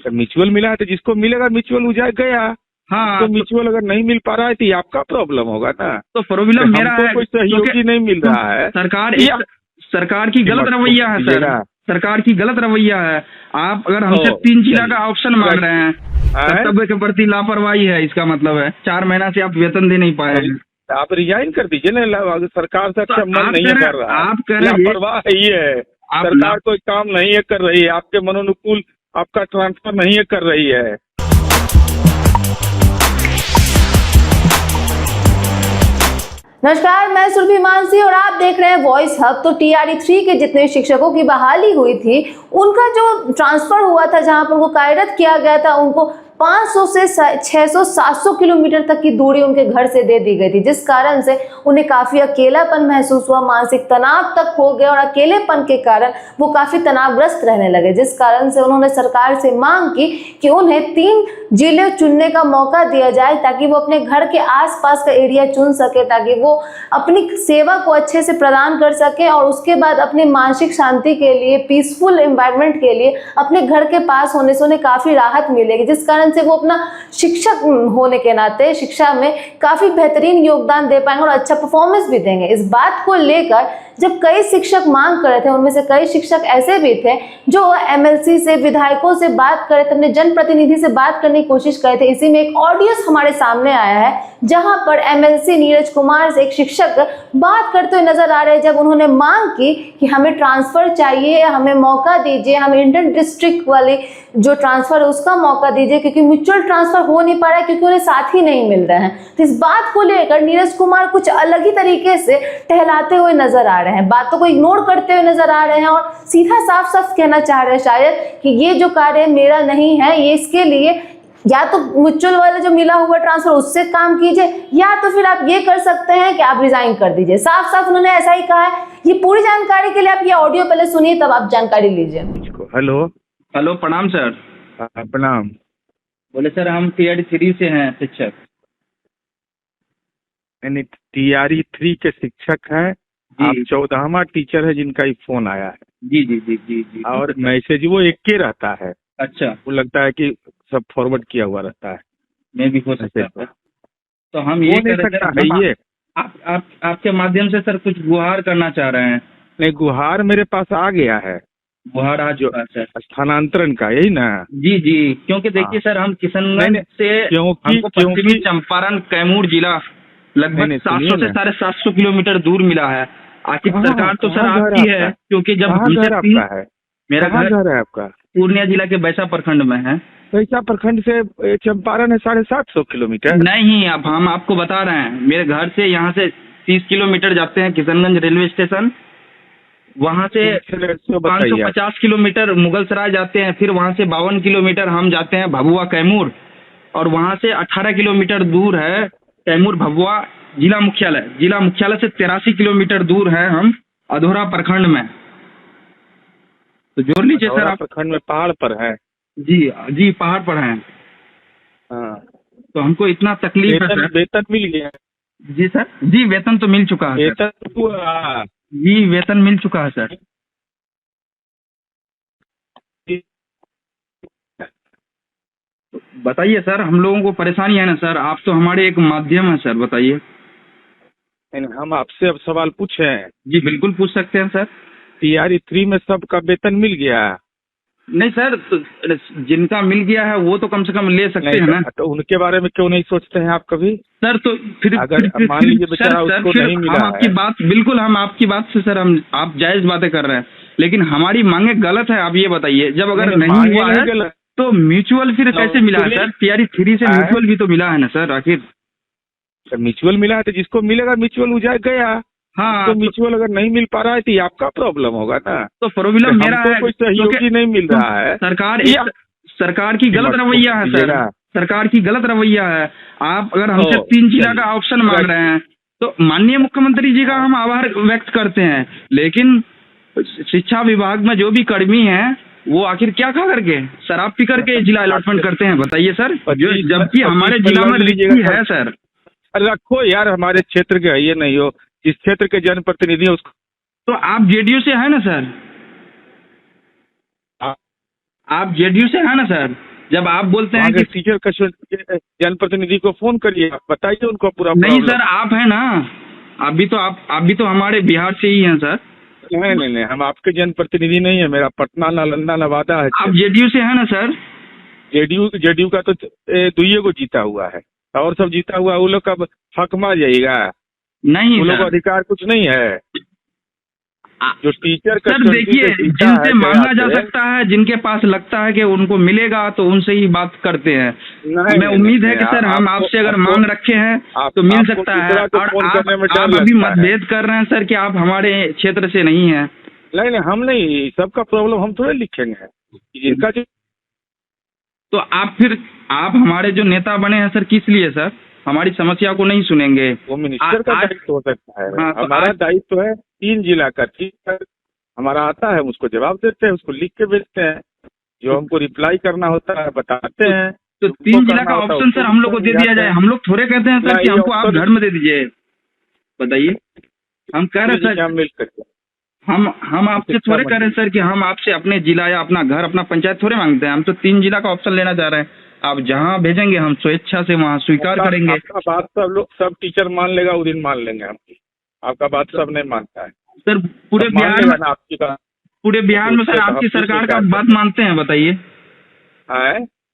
Mutual मिला है तो जिसको मिलेगा म्यूचुअल वो जाए गया। हाँ तो म्यूचुअल अगर नहीं मिल पा रहा है तो ये आपका प्रॉब्लम होगा ना। तो प्रॉब्लम मेरा है, कोई सहयोगी नहीं मिल रहा है। सरकार की गलत रवैया है सर, सरकार की गलत रवैया है। आप अगर हमसे 3 जिला का ऑप्शन मांग रहे हैं, कर्तव्य के प्रति लापरवाही है, इसका मतलब है 4 महीना से आप वेतन दे नहीं पाए हैं। आप रिजाइन कर दीजिए ना, सरकार से अच्छा मन नहीं कर रहा है, आप कह रहे लापरवाह ही है सरकार, कोई काम नहीं है कर रही है, आपके मनोनुकूल आपका ट्रांसफर नहीं है कर रही है। नमस्कार, मैं सुरभि मानसी और आप देख रहे हैं वॉइस हब। तो TRE-3 के जितने शिक्षकों की बहाली हुई थी, उनका जो ट्रांसफर हुआ था, जहां पर उनको कार्यरत किया गया था, उनको 500 से 600-700 किलोमीटर तक की दूरी उनके घर से दे दी गई थी, जिस कारण से उन्हें काफी अकेलापन महसूस हुआ, मानसिक तनाव तक हो गया और अकेलेपन के कारण वो काफी तनावग्रस्त रहने लगे, जिस कारण से उन्होंने सरकार से मांग की कि उन्हें 3 जिले चुनने का मौका दिया जाए, ताकि वो अपने घर के आसपास का एरिया चुन सके, ताकि वो अपनी सेवा को अच्छे से प्रदान कर सके और उसके बाद अपनी मानसिक शांति के लिए, पीसफुल एनवायरनमेंट के लिए अपने घर के पास होने से उन्हें काफी राहत मिलेगी, जिस कारण से वो अपना शिक्षक होने के नाते शिक्षा में काफी बेहतरीन योगदान दे पाएंगे और अच्छा परफॉर्मेंस भी देंगे। इस बात को लेकर जब कई शिक्षक मांग कर रहे थे, उनमें से कई शिक्षक ऐसे भी थे जो MLC से, विधायकों से बात करे थे, अपने जनप्रतिनिधि से बात करने की कोशिश करे थे। इसी में एक ऑडियो हमारे सामने आया है, जहां पर MLC नीरज कुमार से एक शिक्षक बात करते हुए नजर आ रहे हैं, जब उन्होंने मांग की कि हमें ट्रांसफर चाहिए, हमें मौका दीजिए, हमें इंटर डिस्ट्रिक्ट वाली जो ट्रांसफर है उसका मौका दीजिए, क्योंकि म्यूचुअल ट्रांसफर हो नहीं पा रहा है, क्योंकि उन्हें साथी नहीं मिल रहे हैं। तो इस बात को लेकर नीरज कुमार कुछ अलग ही तरीके से टहलाते हुए नजर आ रहे हैं, बातों को इग्नोर करते हुए नजर आ रहे हैं और सीधा साफ साफ कहना चाह रहे हैं शायद कि ये जो कार्य मेरा नहीं है, ये इसके लिए या तो म्यूचुअल वाले जो मिला हुआ ट्रांसफर उससे काम कीजिए, या तो फिर आप ये कर सकते हैं कि आप रिजाइन कर दीजिए। साफ साफ उन्होंने ऐसा ही कहा है। ये पूरी जानकारी के लिए आप ये ऑडियो पहले सुनिए, तब आप जानकारी लीजिए। हेलो हेलो, प्रणाम सर। प्रणाम। बोले सर, हम TRE-3 से हैं शिक्षक। यानी TRE-3 के शिक्षक हैं आप? 14वां टीचर है जिनका ये फोन आया है? जी जी जी जी जी। और मैसेज वो एक के रहता है? अच्छा, वो लगता है कि सब फॉरवर्ड किया हुआ रहता है। मैं भी हो सकता है। तो हम ये नहीं सकता है ये आपके माध्यम से सर कुछ गुहार करना चाह रहे हैं। नहीं, गुहार मेरे पास आ गया है। गुहार आ चुका है सर, स्थानांतरण का, यही ना? जी जी, क्योंकि देखिए सर, हम किशनगंज से हमको पश्चिमी चंपारण कैमूर जिला लगभग 700 से 750 किलोमीटर दूर मिला है। आखिर सरकार तो सर आपकी है, क्योंकि जब हमसे मेरा घर है आपका पूर्णिया जिला के बैसा प्रखंड में है। बैसा प्रखंड से चंपारण है 750 किलोमीटर? नहीं, अब हम आपको बता रहे हैं, मेरे घर से यहाँ से 30 किलोमीटर जाते हैं किशनगंज रेलवे स्टेशन, वहाँ से 550 किलोमीटर मुगलसराय जाते हैं, फिर वहाँ से 52 किलोमीटर हम जाते हैं भभुआ कैमूर, और वहाँ से 18 किलोमीटर दूर है कैमूर भभुआ जिला मुख्यालय। जिला मुख्यालय से 83 किलोमीटर दूर है हम अधोरा प्रखंड में। तो जोड़ लीजिए सर आप। प्रखंड में पहाड़ पर है? जी जी, पहाड़ पर है। हाँ। तो हमको इतना तकलीफ है सर। वेतन मिल गया? जी सर, जी वेतन तो मिल चुका है। वेतन जी वेतन मिल चुका है सर। बताइए सर, हम लोगों को परेशानी है ना सर, आप तो हमारे एक माध्यम है सर, बताइए। हम आपसे अब सवाल पूछे? जी बिल्कुल पूछ सकते हैं सर। TRE-3 में सबका वेतन मिल गया? नहीं सर, तो जिनका मिल गया है वो तो कम से कम ले सकते हैं ना। तो उनके बारे में क्यों नहीं सोचते हैं आप कभी? सर तो फिर अगर मान लीजिए बेचारा उसको नहीं मिला, हम आपकी बात बिल्कुल, हम आपकी बात से सर आप जायज बातें कर रहे हैं, लेकिन हमारी मांगे गलत है। आप ये बताइए, जब अगर नहीं हुआ है तो म्यूचुअल फिर कैसे मिला है सर? TRE-3 से म्यूचुअल भी तो मिला है ना सर। आखिर म्यूचुअल मिला है तो जिसको मिलेगा म्यूचुअल वो जाए गया। हाँ, तो म्यूचुअल अगर नहीं मिल पा रहा है तो ये आपका प्रॉब्लम होगा ना। तो प्रॉब्लम मेरा है, कोई सहयोगी नहीं मिल रहा है। सरकार की गलत रवैया है सर, सरकार की गलत रवैया है। आप अगर हमसे 3 जिला का ऑप्शन मांग रहे हैं, तो माननीय मुख्यमंत्री जी का हम आभार व्यक्त करते हैं, लेकिन शिक्षा विभाग में जो भी कर्मी हैं वो आखिर क्या खा करके, शराब पी करके जिला अलॉटमेंट करते हैं? बताइए सर, जबकि हमारे जिला में रिक्ति है सर। रखो यार, हमारे क्षेत्र के ये नहीं हो, जिस क्षेत्र के जनप्रतिनिधि उसको। तो आप JDU से है ना सर? आप JDU से है ना सर? जब आप बोलते हैं वहाँ कि के टीचर का जनप्रतिनिधि को फोन करिए, आप बताइए उनको पूरा नहीं problem। सर, आप हैं ना, आप भी तो हमारे बिहार से ही हैं सर। नहीं, हम आपके जनप्रतिनिधि नहीं है, मेरा पटना नालंदा नवादा है। आप जेडीयू से हैं ना सर? जेडीयू का तो दुइये को जीता हुआ है, और सब जीता हुआ वो लोग का हक मार जाएगा। नहीं वो लोग को सर, अधिकार कुछ नहीं है। जो टीचर का सर देखिए, जिनसे मांगा जा सकता है, जिनके पास लगता है कि उनको मिलेगा तो उनसे ही बात करते हैं। हमें उम्मीद है कि सर हम आपसे अगर मांग रखे हैं तो मिल सकता है। और आप अभी मतभेद कर रहे हैं सर कि आप हमारे क्षेत्र से नहीं हैं। नहीं, हम नहीं, सबका प्रॉब्लम हम थोड़े लिखेंगे, जिनका जो तो आप हमारे जो नेता बने हैं सर, किस लिए सर? हमारी समस्या को नहीं सुनेंगे। वो मिनिस्टर का दायित्व हो सकता है। हाँ, तो हमारा दायित्व है 3 जिला का, हमारा आता है, हम उसको जवाब देते हैं, उसको लिख के भेजते हैं, जो हमको रिप्लाई करना होता है बताते हैं। तो 3 जिला का ऑप्शन सर हम लोग को दे दिया जाए। हम लोग थोड़े कहते हैं सर कि हमको आप घर में दे दीजिए। बताइए, हम कह रहे हैं सर, मिल करके हम आपसे थोड़े कह रहे हैं सर कि हम आपसे अपने जिला या अपना घर, अपना पंचायत थोड़े मांगते हैं। हम तो 3 जिला का ऑप्शन लेना चाह रहे हैं। आप जहाँ भेजेंगे हम स्वेच्छा से वहाँ स्वीकार करेंगे। आपका बात सब टीचर मान लेगा, उस दिन मान लेंगे हम। आपका बात सब नहीं मानता है सर। पूरे बिहार में आपकी बात, पूरे बिहार में सर आपकी सरकार का बात मानते हैं? बताइए,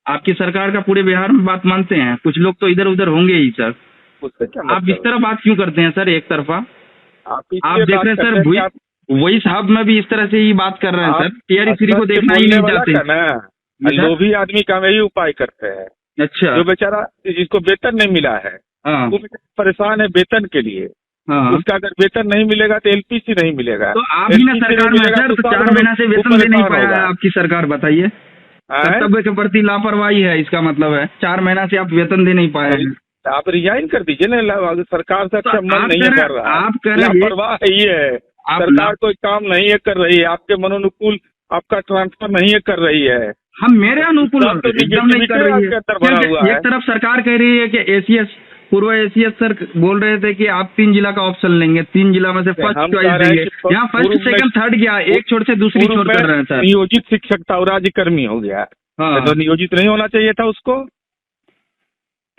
आपकी सरकार का पूरे बिहार में बात मानते हैं? कुछ लोग तो इधर उधर होंगे ही सर। आप इस तरह बात क्यों करते हैं सर, एक तरफा? आप देख रहे हैं सर, वही साहब में भी इस तरह से ही बात कर रहे हैं सर। टीआरई 3 को देखना ही नहीं चाहते। लोभी आदमी का वही उपाय करते हैं। अच्छा, जो बेचारा जिसको वेतन नहीं मिला है, वो परेशान है वेतन के लिए। उसका अगर वेतन नहीं मिलेगा तो एलपीसी नहीं मिलेगा। तो आप ही ना सरकार में सर, तो 4 महीना से वेतन दे नहीं पाया है आपकी सरकार। बताइए, कर्तव्य के प्रति लापरवाही है इसका मतलब है। 4 महीना से आप वेतन दे नहीं पाए हैं। आप रिजाइन कर दीजिए ना, सरकार से अच्छा मन नहीं कर रहा। आप कह रहे हैं लापरवाह ही है सरकार, कोई काम नहीं है कर रही है, आपके मनोनुकूल आपका ट्रांसफर नहीं है कर रही है। हम मेरे अनुकूल एकदम नहीं कर रही है। एक तरफ सरकार कह रही है कि एसीएस, पूर्व एसीएस सर बोल रहे थे कि आप 3 जिला का ऑप्शन लेंगे, 3 जिला में से फर्स्ट चॉइस देंगे। यहाँ फर्स्ट सेकंड थर्ड गया, एक छोर से दूसरी छोर कर रहे हैं सर। नियोजित शिक्षक था, राज्यकर्मी हो गया। तो नियोजित नहीं होना चाहिए था उसको।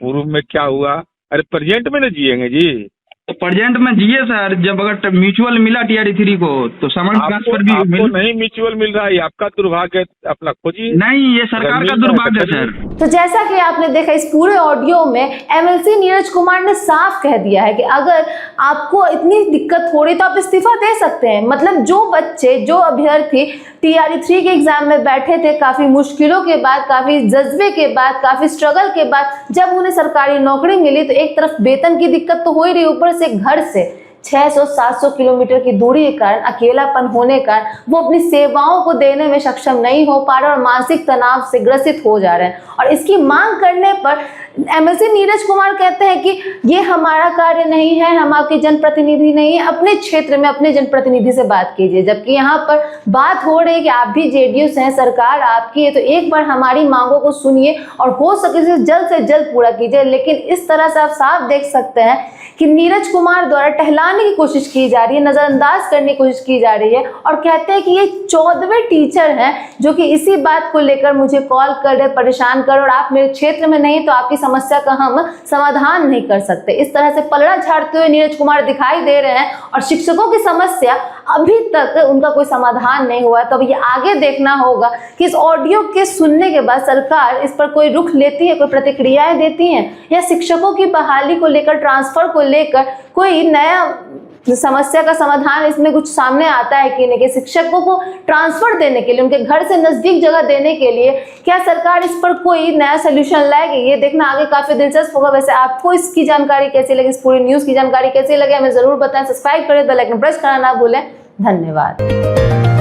पूर्व में क्या हुआ? अरे प्रेजेंट में ना जिएंगे जी। तो प्रेजेंट में जिए सर। जब अगर म्यूचुअल मिला टीआरई 3 को तो सामान ट्रांसफर भी आपको नहीं म्यूचुअल मिल रहा है, आपका दुर्भाग्य, अपना खोजिए। नहीं, ये सरकार का दुर्भाग्य है सर। तो जैसा कि आपने देखा इस पूरे ऑडियो में एमएलसी नीरज कुमार ने साफ कह दिया है कि अगर आपको इतनी दिक्कत हो रही तो आप इस्तीफा दे सकते हैं। मतलब जो बच्चे, जो अभ्यर्थी टीआरई 3 के एग्जाम में बैठे थे, काफी मुश्किलों के बाद, काफी जज्बे के बाद, काफी स्ट्रगल के बाद जब उन्हें सरकारी नौकरी मिली तो एक तरफ वेतन की दिक्कत तो हो ही रही, ऊपर से घर से 600-700 किलोमीटर की दूरी के कारण, अकेलापन होने का वो अपनी सेवाओं को देने में सक्षम नहीं हो पा रहे और मानसिक तनाव से ग्रसित हो जा रहे हैं। और इसकी मांग करने पर एमएलसी नीरज कुमार कहते हैं कि ये हमारा कार्य नहीं है, हम आपके जनप्रतिनिधि नहीं है, अपने क्षेत्र में अपने जनप्रतिनिधि से बात कीजिए। जबकि यहाँ पर बात हो रही है कि आप भी जेडीयू से हैं, सरकार आपकी है, तो एक बार हमारी मांगों को सुनिए और हो सके तो जल्द से जल्द पूरा कीजिए। लेकिन इस तरह से आप साफ देख सकते हैं कि नीरज कुमार द्वारा टहलाने की कोशिश की जा रही है, नजरअंदाज करने की कोशिश की जा रही है और कहते हैं कि ये 14वें टीचर हैं जो कि इसी बात को लेकर मुझे कॉल कर रहे, परेशान कर, और आप मेरे क्षेत्र में नहीं तो आपकी समस्या का हम समाधान नहीं कर सकते। इस तरह से पलड़ा झाड़ते हुए नीरज कुमार दिखाई दे रहे हैं और शिक्षकों की समस्या अभी तक उनका कोई समाधान नहीं हुआ। तो अब ये आगे देखना होगा कि इस ऑडियो के सुनने के बाद सरकार इस पर कोई रुख लेती है, कोई प्रतिक्रियाएं देती हैं, या शिक्षकों की बहाली को लेकर, ट्रांसफर को लेकर कोई नया समस्या का समाधान इसमें कुछ सामने आता है कि नहीं, कि शिक्षकों को ट्रांसफर देने के लिए, उनके घर से नजदीक जगह देने के लिए क्या सरकार इस पर कोई नया सोल्यूशन लाएगी। ये देखना आगे काफी दिलचस्प होगा। वैसे आपको इसकी जानकारी कैसी लगी, इस पूरी न्यूज की जानकारी कैसी लगी, हमें जरूर बताएं। सब्सक्राइब करें, बेल आइकन प्रेस करना ना भूलें। धन्यवाद।